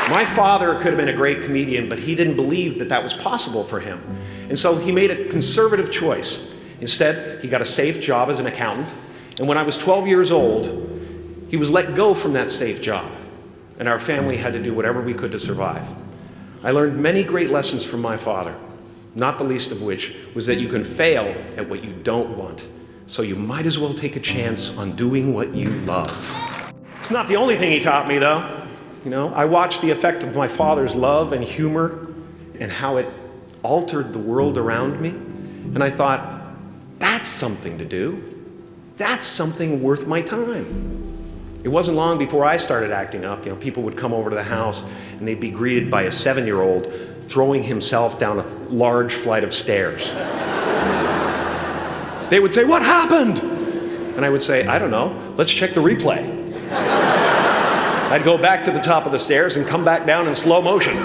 My father could have been a great comedian, but he didn't believe that that was possible for him. And so he made a conservative choice. Instead, he got a safe job as an accountant. And when I was 12 years old, he was let go from that safe job. And our family had to do whatever we could to survive. I learned many great lessons from my father, not the least of which was that you can fail at what you don't want. So you might as well take a chance on doing what you love. It's not the only thing he taught me, though. You know, I watched the effect of my father's love and humor and how it altered the world around me. And I thought, that's something to do. That's something worth my time. It wasn't long before I started acting up. You know, people would come over to the house and they'd be greeted by a 7-year-old throwing himself down a large flight of stairs. They would say, "What happened?" And I would say, "I don't know. Let's check the replay." I'd go back to the top of the stairs and come back down in slow motion.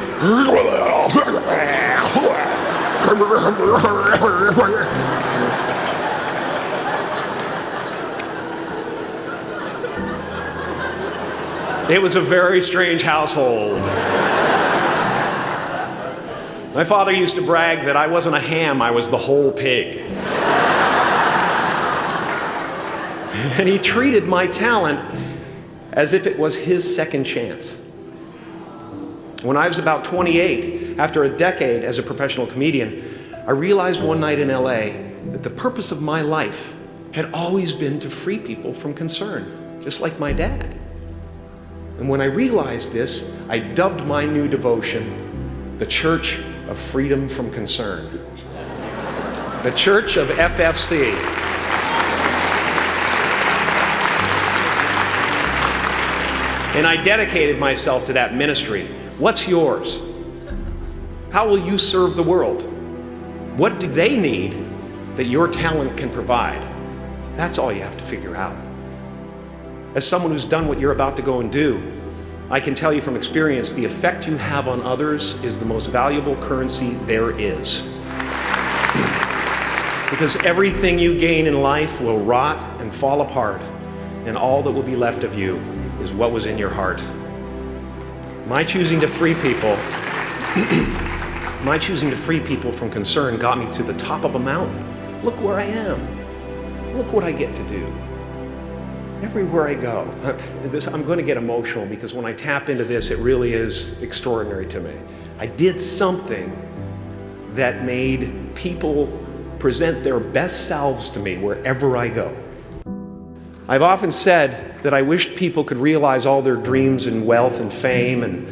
It was a very strange household. My father used to brag that I wasn't a ham, I was the whole pig. And he treated my talent as if it was his second chance. When I was about 28, after a decade as a professional comedian, I realized one night in LA that the purpose of my life had always been to free people from concern, just like my dad. And when I realized this, I dubbed my new devotion the Church of Freedom from Concern. The Church of FFC. And I dedicated myself to that ministry. What's yours? How will you serve the world? What do they need that your talent can provide? That's all you have to figure out. As someone who's done what you're about to go and do, I can tell you from experience, the effect you have on others is the most valuable currency there is. Because everything you gain in life will rot and fall apart, and all that will be left of you is what was in your heart. My choosing to free people from concern got me to the top of a mountain. Look where I am. Look what I get to do. Everywhere I go. I'm going to get emotional because when I tap into this, it really is extraordinary to me. I did something that made people present their best selves to me wherever I go. I've often said that I wished people could realize all their dreams and wealth and fame, and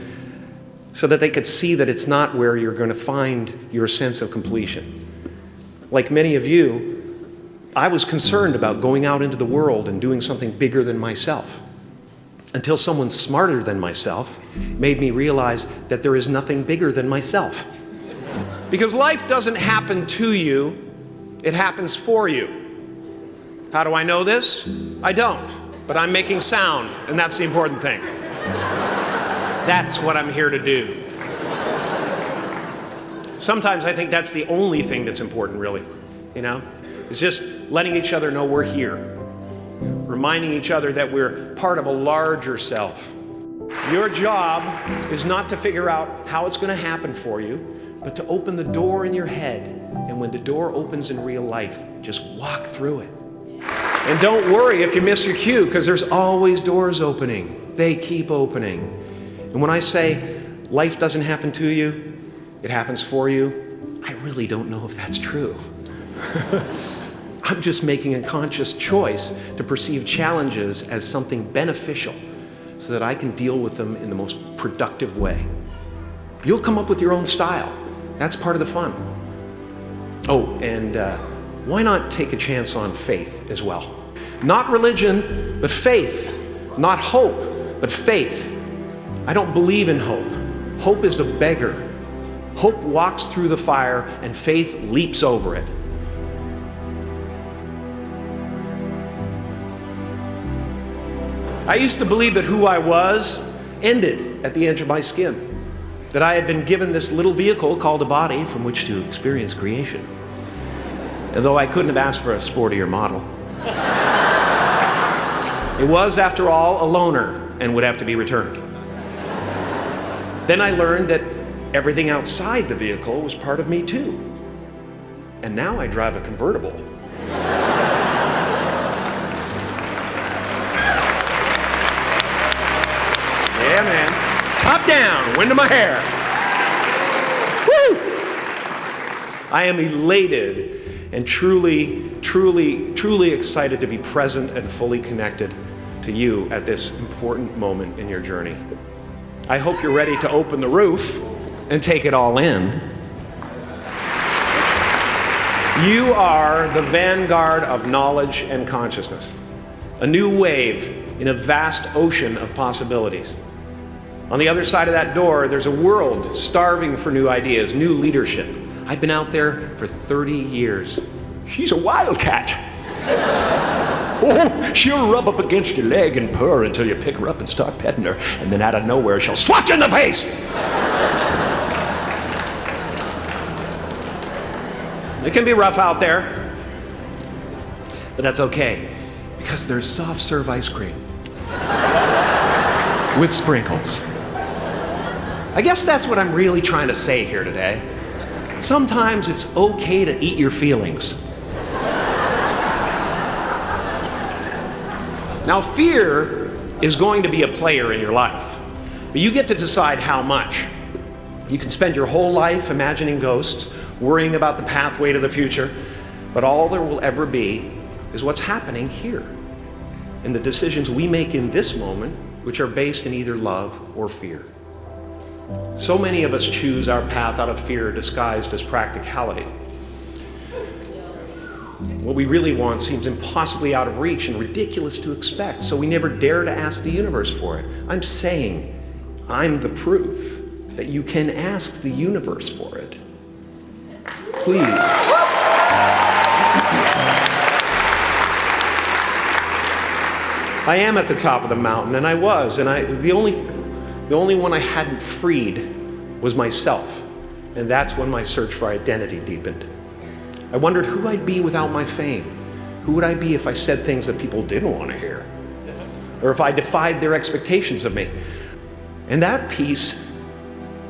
so that they could see that it's not where you're going to find your sense of completion. Like many of you, I was concerned about going out into the world and doing something bigger than myself, until someone smarter than myself made me realize that there is nothing bigger than myself. Because life doesn't happen to you, it happens for you. How do I know this? I don't, but I'm making sound, and that's the important thing. That's what I'm here to do. Sometimes I think that's the only thing that's important, really, you know? It's just letting each other know we're here, reminding each other that we're part of a larger self. Your job is not to figure out how it's going to happen for you, but to open the door in your head, and when the door opens in real life, just walk through it. And don't worry if you miss your cue, because there's always doors opening. They keep opening. And when I say life doesn't happen to you, it happens for you, I really don't know if that's true. I'm just making a conscious choice to perceive challenges as something beneficial so that I can deal with them in the most productive way. You'll come up with your own style. That's part of the fun. Oh, and why not take a chance on faith as well? Not religion, but faith. Not hope, but faith. I don't believe in hope. Hope is a beggar. Hope walks through the fire and faith leaps over it. I used to believe that who I was ended at the edge of my skin, that I had been given this little vehicle called a body from which to experience creation. And though I couldn't have asked for a sportier model, it was, after all, a loaner and would have to be returned. Then I learned that everything outside the vehicle was part of me too. And now I drive a convertible. Yeah, man. Top down, wind in my hair. Woo! I am elated and truly excited to be present and fully connected to you at this important moment in your journey. I hope you're ready to open the roof and take it all in. You are the vanguard of knowledge and consciousness, a new wave in a vast ocean of possibilities. On the other side of that door, there's a world starving for new ideas, new leadership. I've been out there for 30 years. She's a wildcat. Oh, she'll rub up against your leg and purr until you pick her up and start petting her, and then out of nowhere, she'll swat you in the face. It can be rough out there, but that's okay, because there's soft serve ice cream with sprinkles. I guess that's what I'm really trying to say here today. Sometimes it's okay to eat your feelings. Now, fear is going to be a player in your life, but you get to decide how much. You can spend your whole life imagining ghosts, worrying about the pathway to the future, but all there will ever be is what's happening here, and the decisions we make in this moment, which are based in either love or fear. So many of us choose our path out of fear disguised as practicality. What we really want seems impossibly out of reach and ridiculous to expect, so we never dare to ask the universe for it. I'm saying I'm the proof that you can ask the universe for it. Please. I am at the top of the mountain, and I was, and the only one I hadn't freed was myself, and that's when my search for identity deepened. I wondered who I'd be without my fame. Who would I be if I said things that people didn't want to hear? Or if I defied their expectations of me? And that peace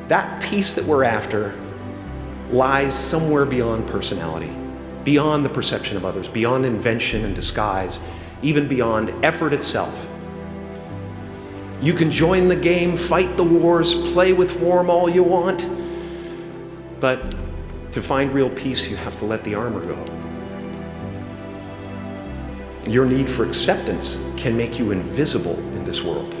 that we're after lies somewhere beyond personality, beyond the perception of others, beyond invention and disguise, even beyond effort itself. You can join the game, fight the wars, play with form all you want, but to find real peace, you have to let the armor go. Your need for acceptance can make you invisible in this world.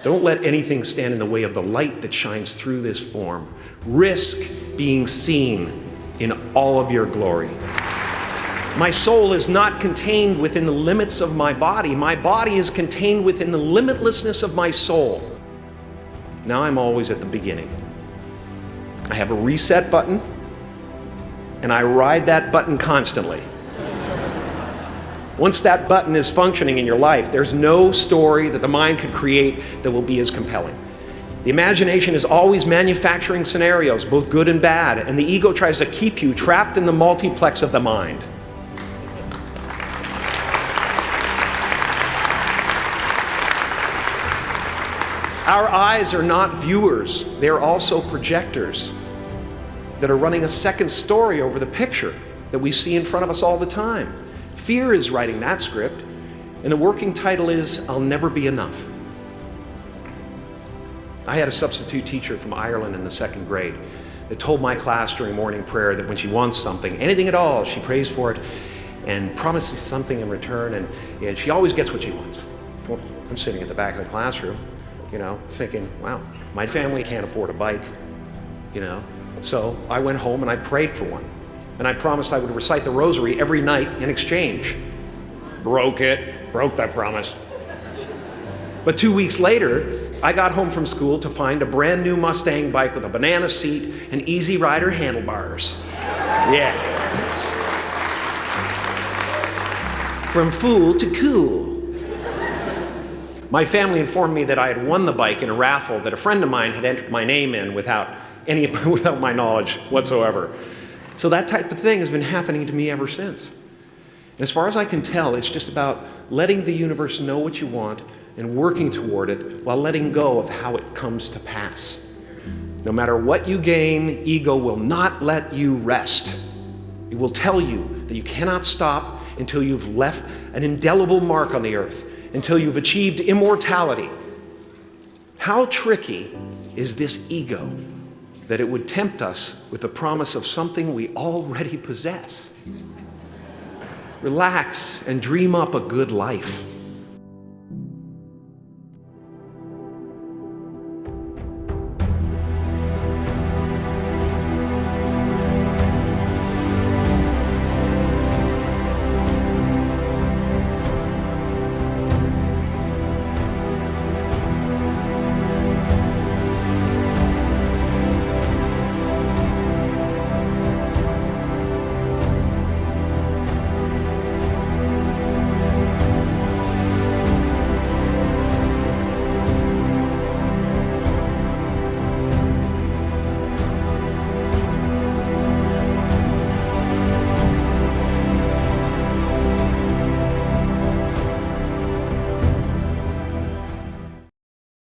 Don't let anything stand in the way of the light that shines through this form. Risk being seen in all of your glory. My soul is not contained within the limits of my body. My body is contained within the limitlessness of my soul. Now I'm always at the beginning. I have a reset button, and I ride that button constantly. Once that button is functioning in your life, there's no story that the mind could create that will be as compelling. The imagination is always manufacturing scenarios, both good and bad, and the ego tries to keep you trapped in the multiplex of the mind. Our eyes are not viewers, they're also projectors that are running a second story over the picture that we see in front of us all the time. Fear is writing that script, and the working title is, I'll Never Be Enough. I had a substitute teacher from Ireland in the 2nd grade that told my class during morning prayer that when she wants something, anything at all, she prays for it and promises something in return, and she always gets what she wants. Well, I'm sitting at the back of the classroom, thinking, wow, my family can't afford a bike, So I went home and I prayed for one. And I promised I would recite the rosary every night in exchange. Broke that promise. But 2 weeks later, I got home from school to find a brand new Mustang bike with a banana seat and Easy Rider handlebars. Yeah. From fool to cool. My family informed me that I had won the bike in a raffle that a friend of mine had entered my name in without my knowledge whatsoever. So that type of thing has been happening to me ever since. And as far as I can tell, it's just about letting the universe know what you want, and working toward it while letting go of how it comes to pass. No matter what you gain, ego will not let you rest. It will tell you that you cannot stop until you've left an indelible mark on the earth, until you've achieved immortality. How tricky is this ego that it would tempt us with the promise of something we already possess? Relax and dream up a good life.